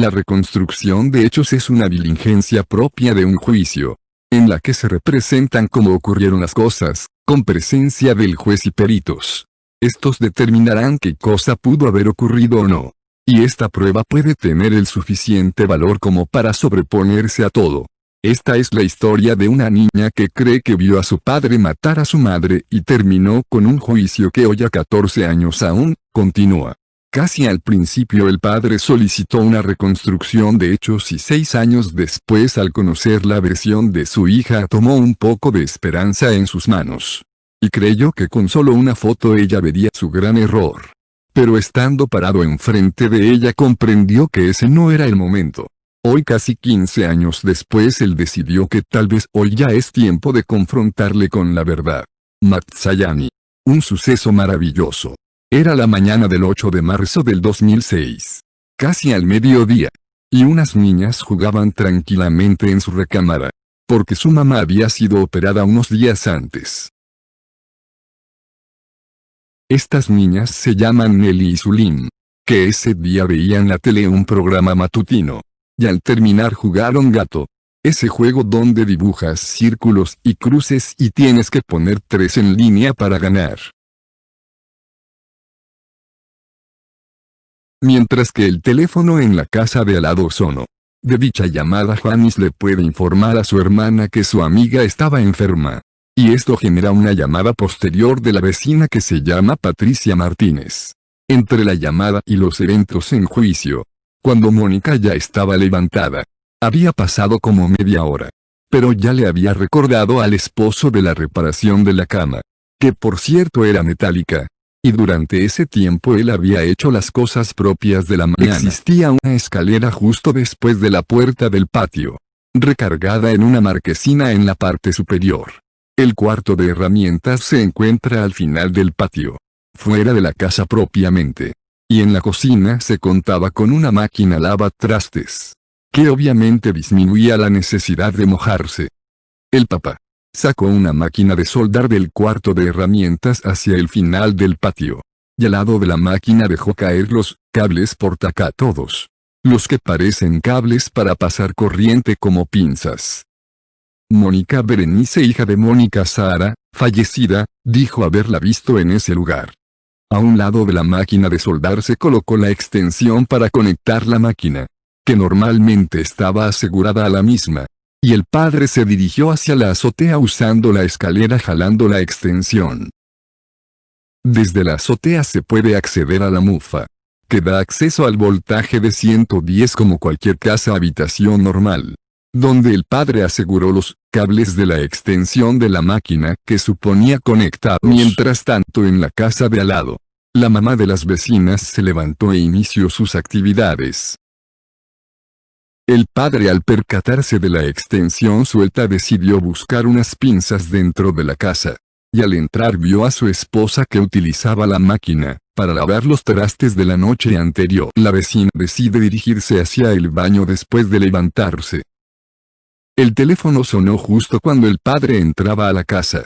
La reconstrucción de hechos es una diligencia propia de un juicio, en la que se representan cómo ocurrieron las cosas, con presencia del juez y peritos. Estos determinarán qué cosa pudo haber ocurrido o no. Y esta prueba puede tener el suficiente valor como para sobreponerse a todo. Esta es la historia de una niña que cree que vio a su padre matar a su madre y terminó con un juicio que hoy a 14 años aún continúa. Casi al principio el padre solicitó una reconstrucción de hechos y 6 años después, al conocer la versión de su hija, tomó un poco de esperanza en sus manos. Y creyó que con solo una foto ella vería su gran error. Pero estando parado enfrente de ella comprendió que ese no era el momento. Hoy, casi 15 años después, él decidió que tal vez hoy ya es tiempo de confrontarle con la verdad. Matsuyama. Un suceso maravilloso. Era la mañana del 8 de marzo del 2006. Casi al mediodía. Y unas niñas jugaban tranquilamente en su recámara. Porque su mamá había sido operada unos días antes. Estas niñas se llaman Nelly y Sulim, que ese día veían la tele un programa matutino. Y al terminar jugaron gato. Ese juego donde dibujas círculos y cruces y tienes que poner 3 en línea para ganar. Mientras que el teléfono en la casa de al lado sonó. De dicha llamada, Janice le puede informar a su hermana que su amiga estaba enferma. Y esto genera una llamada posterior de la vecina que se llama Patricia Martínez. Entre la llamada y los eventos en juicio, cuando Mónica ya estaba levantada, había pasado como media hora. Pero ya le había recordado al esposo de la reparación de la cama, que por cierto era metálica. Y durante ese tiempo él había hecho las cosas propias de la mañana. Existía una escalera justo después de la puerta del patio, recargada en una marquesina en la parte superior. El cuarto de herramientas se encuentra al final del patio, fuera de la casa propiamente. Y en la cocina se contaba con una máquina lavatrastes, que obviamente disminuía la necesidad de mojarse. El papá sacó una máquina de soldar del cuarto de herramientas hacia el final del patio. Y al lado de la máquina dejó caer los cables portacatodos. Los que parecen cables para pasar corriente como pinzas. Mónica Berenice, hija de Mónica Sara, fallecida, dijo haberla visto en ese lugar. A un lado de la máquina de soldar se colocó la extensión para conectar la máquina, que normalmente estaba asegurada a la misma. Y el padre se dirigió hacia la azotea usando la escalera jalando la extensión. Desde la azotea se puede acceder a la mufa, que da acceso al voltaje de 110 como cualquier casa-habitación normal, donde el padre aseguró los cables de la extensión de la máquina que suponía conectados. Mientras tanto, en la casa de al lado, la mamá de las vecinas se levantó e inició sus actividades. El padre, al percatarse de la extensión suelta, decidió buscar unas pinzas dentro de la casa. Y al entrar vio a su esposa que utilizaba la máquina para lavar los trastes de la noche anterior. La vecina decide dirigirse hacia el baño después de levantarse. El teléfono sonó justo cuando el padre entraba a la casa.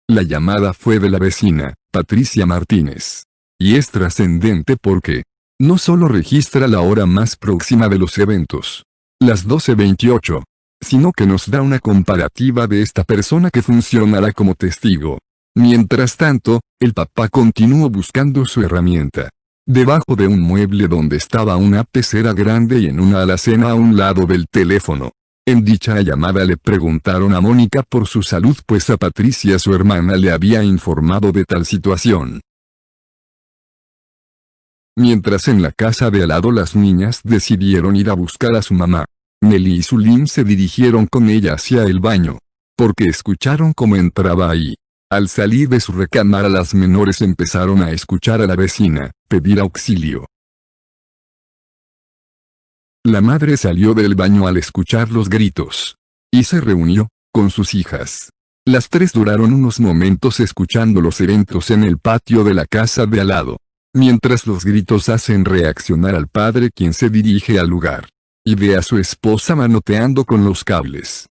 La llamada fue de la vecina, Patricia Martínez. Y es trascendente porque no solo registra la hora más próxima de los eventos, las 12:28, sino que nos da una comparativa de esta persona que funcionará como testigo. Mientras tanto, el papá continuó buscando su herramienta debajo de un mueble donde estaba una pecera grande y en una alacena a un lado del teléfono. En dicha llamada le preguntaron a Mónica por su salud, pues a Patricia, su hermana, le había informado de tal situación. Mientras en la casa de al lado las niñas decidieron ir a buscar a su mamá, Nelly y Sulim se dirigieron con ella hacia el baño, porque escucharon cómo entraba ahí. Al salir de su recámara, las menores empezaron a escuchar a la vecina pedir auxilio. La madre salió del baño al escuchar los gritos, y se reunió con sus hijas. Las 3 duraron unos momentos escuchando los eventos en el patio de la casa de al lado, mientras los gritos hacen reaccionar al padre, quien se dirige al lugar y ve a su esposa manoteando con los cables.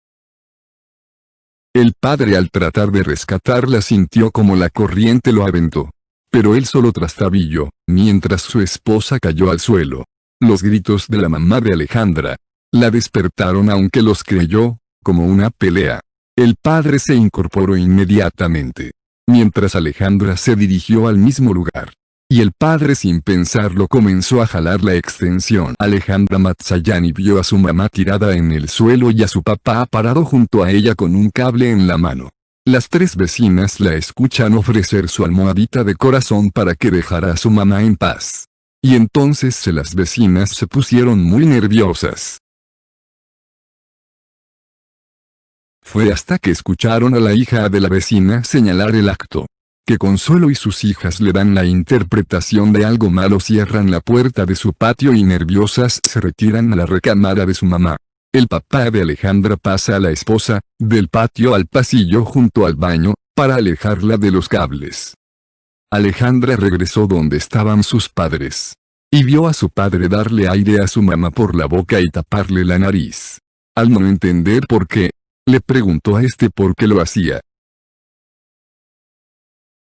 El padre, al tratar de rescatarla, sintió como la corriente lo aventó, Pero él solo trastabilló, mientras su esposa cayó al suelo. Los gritos de la mamá de Alejandra la despertaron, aunque los creyó como una pelea. El padre se incorporó inmediatamente, mientras Alejandra se dirigió al mismo lugar. Y el padre, sin pensarlo, comenzó a jalar la extensión. Alejandra Matsayani vio a su mamá tirada en el suelo y a su papá parado junto a ella con un cable en la mano. Las tres vecinas la escuchan ofrecer su almohadita de corazón para que dejara a su mamá en paz. Y entonces las vecinas se pusieron muy nerviosas. Fue hasta que escucharon a la hija de la vecina señalar el acto, que Consuelo y sus hijas le dan la interpretación de algo malo, cierran la puerta de su patio y nerviosas se retiran a la recámara de su mamá. El papá de Alejandra pasa a la esposa, del patio al pasillo junto al baño, para alejarla de los cables. Alejandra regresó donde estaban sus padres. Y vio a su padre darle aire a su mamá por la boca y taparle la nariz. Al no entender por qué, le preguntó a este por qué lo hacía.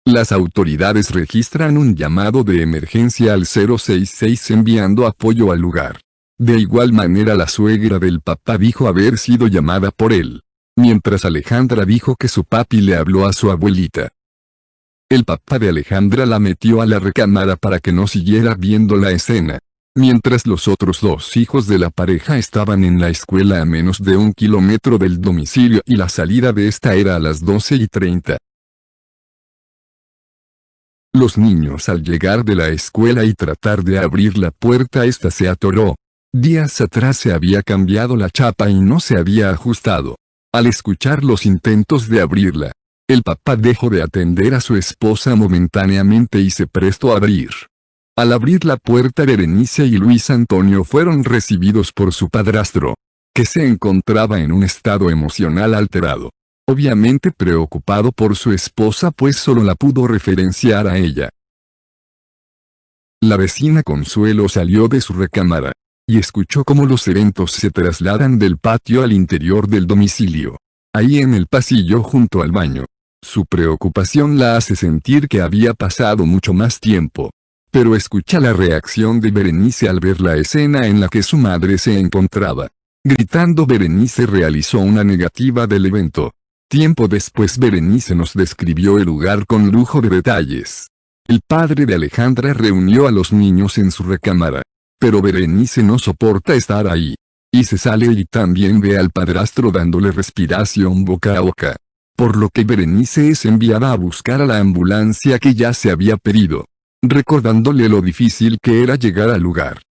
Las autoridades registran un llamado de emergencia al 066 enviando apoyo al lugar. De igual manera, la suegra del papá dijo haber sido llamada por él, mientras Alejandra dijo que su papi le habló a su abuelita. El papá de Alejandra la metió a la recámara para que no siguiera viendo la escena, mientras los otros dos hijos de la pareja estaban en la escuela a menos de 1 kilómetro del domicilio y la salida de esta era a las 12:30. Los niños, al llegar de la escuela y tratar de abrir la puerta, esta se atoró. Días atrás se había cambiado la chapa y no se había ajustado. Al escuchar los intentos de abrirla, el papá dejó de atender a su esposa momentáneamente y se prestó a abrir. Al abrir la puerta, Berenice y Luis Antonio fueron recibidos por su padrastro, que se encontraba en un estado emocional alterado. Obviamente preocupado por su esposa, pues solo la pudo referenciar a ella. La vecina Consuelo salió de su recámara y escuchó cómo los eventos se trasladan del patio al interior del domicilio. Ahí en el pasillo junto al baño, su preocupación la hace sentir que había pasado mucho más tiempo. Pero escucha la reacción de Berenice al ver la escena en la que su madre se encontraba. Gritando, Berenice realizó una negativa del evento. Tiempo después, Berenice nos describió el lugar con lujo de detalles. El padre de Alejandra reunió a los niños en su recámara. Pero Berenice no soporta estar ahí. Y se sale y también ve al padrastro dándole respiración boca a boca. Por lo que Berenice es enviada a buscar a la ambulancia que ya se había pedido, recordándole lo difícil que era llegar al lugar.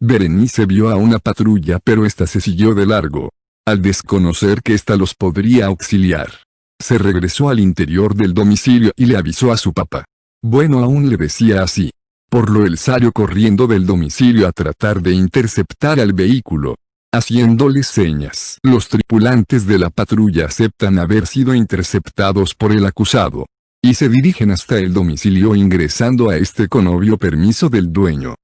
Berenice vio a una patrulla, pero esta se siguió de largo. Al desconocer que ésta los podría auxiliar, se regresó al interior del domicilio y le avisó a su papá. Bueno, aún le decía así. Por lo él salió corriendo del domicilio a tratar de interceptar al vehículo, haciéndoles señas. Los tripulantes de la patrulla aceptan haber sido interceptados por el acusado, y se dirigen hasta el domicilio, ingresando a este con obvio permiso del dueño.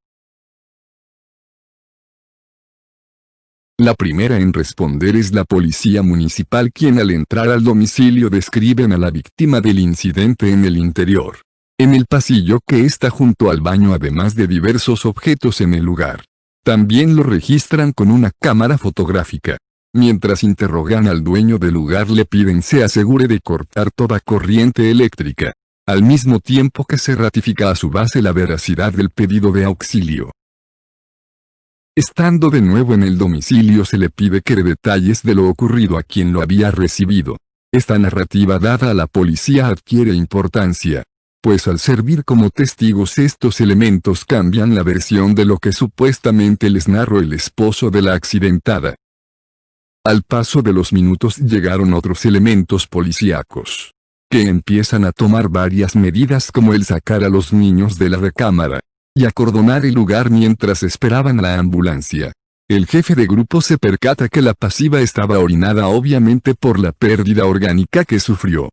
La primera en responder es la policía municipal, quien al entrar al domicilio describen a la víctima del incidente en el interior, en el pasillo que está junto al baño, además de diversos objetos en el lugar. También lo registran con una cámara fotográfica. Mientras interrogan al dueño del lugar, le piden se asegure de cortar toda corriente eléctrica, al mismo tiempo que se ratifica a su base la veracidad del pedido de auxilio. Estando de nuevo en el domicilio, se le pide que dé detalles de lo ocurrido a quien lo había recibido. Esta narrativa dada a la policía adquiere importancia, pues al servir como testigos estos elementos cambian la versión de lo que supuestamente les narró el esposo de la accidentada. Al paso de los minutos llegaron otros elementos policíacos, que empiezan a tomar varias medidas, como el sacar a los niños de la recámara y acordonar el lugar mientras esperaban la ambulancia. El jefe de grupo se percata que la pasiva estaba orinada, obviamente por la pérdida orgánica que sufrió.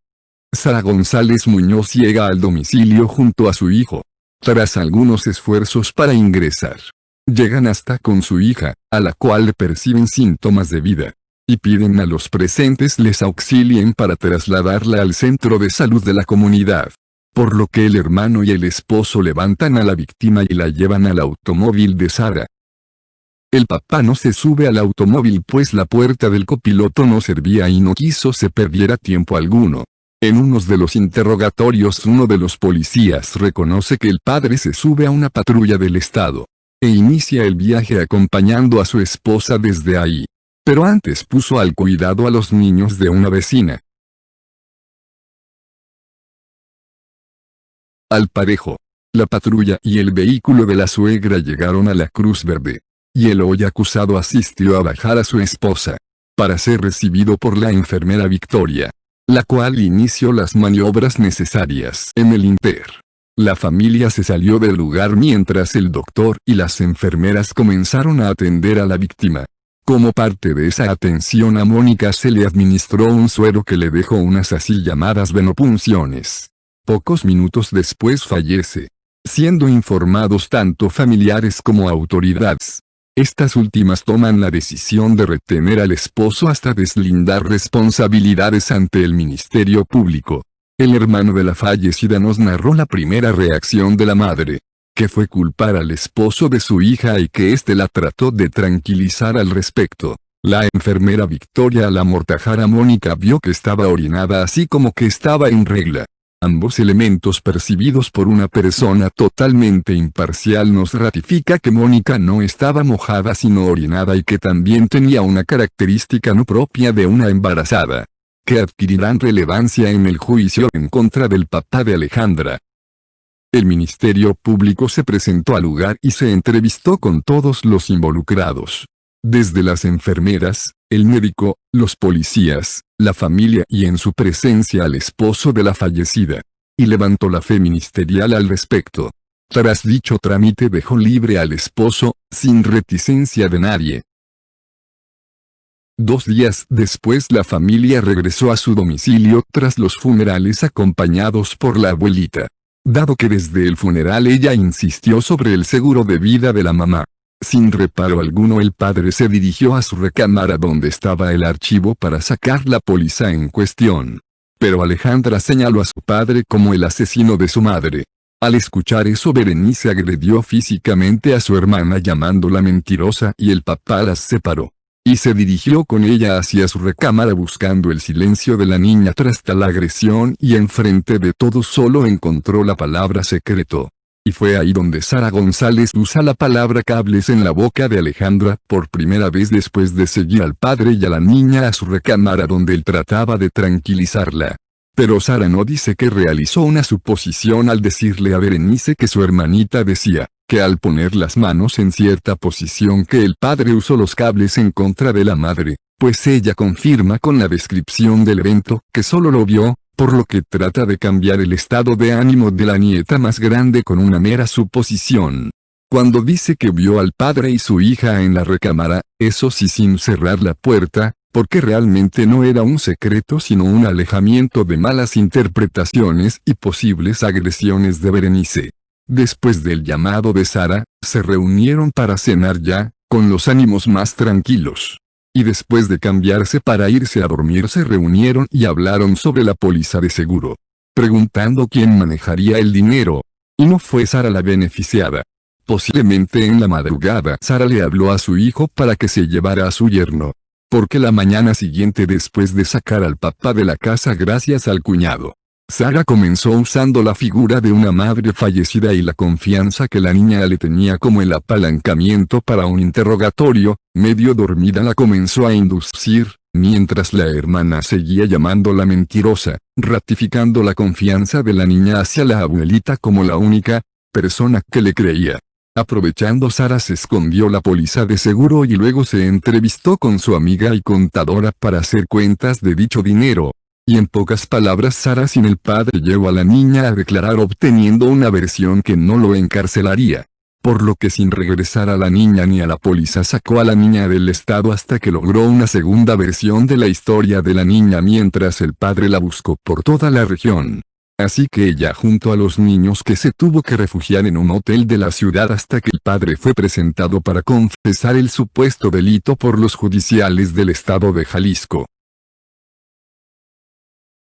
Sara González Muñoz llega al domicilio junto a su hijo. Tras algunos esfuerzos para ingresar, llegan hasta con su hija, a la cual perciben síntomas de vida, y piden a los presentes les auxilien para trasladarla al centro de salud de la comunidad. por lo que el hermano y el esposo levantan a la víctima y la llevan al automóvil de Sara. El papá no se sube al automóvil pues la puerta del copiloto no servía y no quiso se perdiera tiempo alguno. En uno de los interrogatorios uno de los policías reconoce que el padre se sube a una patrulla del estado e inicia el viaje acompañando a su esposa desde ahí. Pero antes puso al cuidado a los niños de una vecina. Al parejo, la patrulla y el vehículo de la suegra llegaron a la Cruz Verde, y el hoy acusado asistió a bajar a su esposa, para ser recibido por la enfermera Victoria, la cual inició las maniobras necesarias en el Inter. La familia se salió del lugar mientras el doctor y las enfermeras comenzaron a atender a la víctima. Como parte de esa atención a Mónica se le administró un suero que le dejó unas así llamadas venopunciones. Pocos minutos después fallece, siendo informados tanto familiares como autoridades. Estas últimas toman la decisión de retener al esposo hasta deslindar responsabilidades ante el Ministerio Público. El hermano de la fallecida nos narró la primera reacción de la madre, que fue culpar al esposo de su hija y que éste la trató de tranquilizar al respecto. La enfermera Victoria al amortajar a Mónica vio que estaba orinada así como que estaba en regla. Ambos elementos percibidos por una persona totalmente imparcial nos ratifica que Mónica no estaba mojada sino orinada y que también tenía una característica no propia de una embarazada, que adquirirán relevancia en el juicio en contra del papá de Alejandra. El Ministerio Público se presentó al lugar y se entrevistó con todos los involucrados. Desde las enfermeras, el médico, los policías, la familia y en su presencia al esposo de la fallecida. Y levantó la fe ministerial al respecto. Tras dicho trámite dejó libre al esposo, sin reticencia de nadie. 2 días después la familia regresó a su domicilio tras los funerales acompañados por la abuelita. Dado que desde el funeral ella insistió sobre el seguro de vida de la mamá. Sin reparo alguno el padre se dirigió a su recámara donde estaba el archivo para sacar la póliza en cuestión. Pero Alejandra señaló a su padre como el asesino de su madre. Al escuchar eso Berenice agredió físicamente a su hermana llamándola mentirosa y el papá las separó. Y se dirigió con ella hacia su recámara buscando el silencio de la niña tras tal agresión y enfrente de todos solo encontró la palabra secreto. Y fue ahí donde Sara González usa la palabra cables en la boca de Alejandra por primera vez después de seguir al padre y a la niña a su recámara donde él trataba de tranquilizarla. Pero Sara no dice que realizó una suposición al decirle a Berenice que su hermanita decía, que al poner las manos en cierta posición que el padre usó los cables en contra de la madre, pues ella confirma con la descripción del evento que solo lo vio, por lo que trata de cambiar el estado de ánimo de la nieta más grande con una mera suposición. Cuando dice que vio al padre y su hija en la recámara, eso sí sin cerrar la puerta, porque realmente no era un secreto sino un alejamiento de malas interpretaciones y posibles agresiones de Berenice. Después del llamado de Sara, se reunieron para cenar ya, con los ánimos más tranquilos. Y después de cambiarse para irse a dormir se reunieron y hablaron sobre la póliza de seguro, preguntando quién manejaría el dinero. Y no fue Sara la beneficiada. Posiblemente en la madrugada Sara le habló a su hijo para que se llevara a su yerno. Porque la mañana siguiente después de sacar al papá de la casa gracias al cuñado, Sara comenzó usando la figura de una madre fallecida y la confianza que la niña le tenía como el apalancamiento para un interrogatorio, medio dormida la comenzó a inducir, mientras la hermana seguía llamándola mentirosa, ratificando la confianza de la niña hacia la abuelita como la única persona que le creía. Aprovechando Sara se escondió la póliza de seguro y luego se entrevistó con su amiga y contadora para hacer cuentas de dicho dinero. Y en pocas palabras Sara sin el padre llevó a la niña a declarar obteniendo una versión que no lo encarcelaría. Por lo que sin regresar a la niña ni a la póliza sacó a la niña del estado hasta que logró una segunda versión de la historia de la niña mientras el padre la buscó por toda la región. Así que ella junto a los niños que se tuvo que refugiar en un hotel de la ciudad hasta que el padre fue presentado para confesar el supuesto delito por los judiciales del estado de Jalisco.